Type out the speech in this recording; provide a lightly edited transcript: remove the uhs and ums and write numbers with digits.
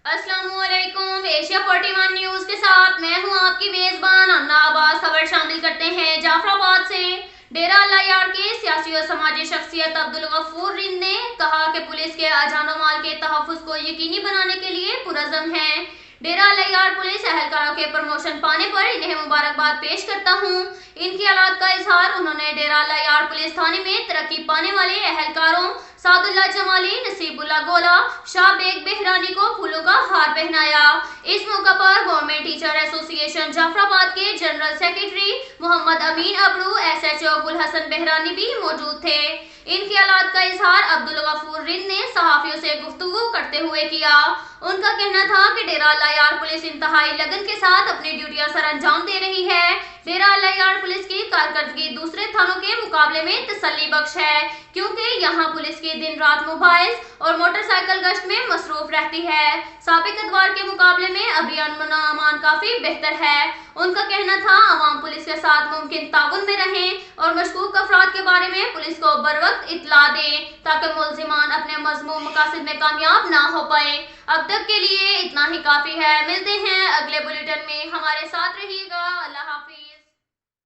अस्सलाम वालेकुम। Asia 41 news के साथ मैं हूं आपकी मेजबान अन्ना आबाद। खबर शामिल करते हैं जाफराबाद से। डेरा अल्लाह यार के सियासी और समाजी शख्सियत अब्दुल गफूर रिंद ने कहा कि पुलिस के अजानो माल के तहफ़्फ़ुज़ को यकीनी बनाने के लिए पुरज़म है। डेरा अल्लाह यार पुलिस अहलकारों के प्रमोशन पाने पर इन्हें मुबारकबाद पेश करता हूँ। इनकी औलाद का इजहार उन्होंने डेरा अल्लाह यार पुलिस थाने में तरक्की पाने वाले अहलकारों सादुल्ला जमाली, नसीबुल्ला गोला, शाह बेग बहरानी को फूलों का हार पहनाया। इस मौका पर गवर्नमेंट टीचर एसोसिएशन जाफराबाद के जनरल सेक्रेटरी मोहम्मद अमीन अबरू, SHO गुल हसन बहरानी भी मौजूद थे। इनकी औलाद का इजहार अब्दुल गफूर रिंद ने सहाफियों से गुफ्तगू करते हुए किया। उनका कहना था कि डेरा अल्लाह यार पुलिस इंतहाई लगन के साथ अपनी ड्यूटियां सर अंजाम दे रही है। डेरा अल्लाह यार पुलिस की कारकर्दगी दूसरे थानों के मुकाबले में तसल्ली बख्श है, क्योंकि यहाँ पुलिस की दिन रात मोबाइल और मोटरसाइकिल गश्त में मसरूफ रहती है। साबिक अदवार के मुकाबले में अभी अमन काफी बेहतर है। उनका कहना था अवाम पुलिस के साथ मुमकिन ताउन में रहें और मशकूक अफराद के बारे में पुलिस को बरवक्त इत्तला दें, ताकि मुल्जिमान अपने मज़मूम मकासद में कामयाब ना हो पाए। अब तक के लिए इतना ही काफी है। मिलते हैं अगले बुलेटिन में, हमारे साथ रहिएगा। अल्लाह हाफ़िज़।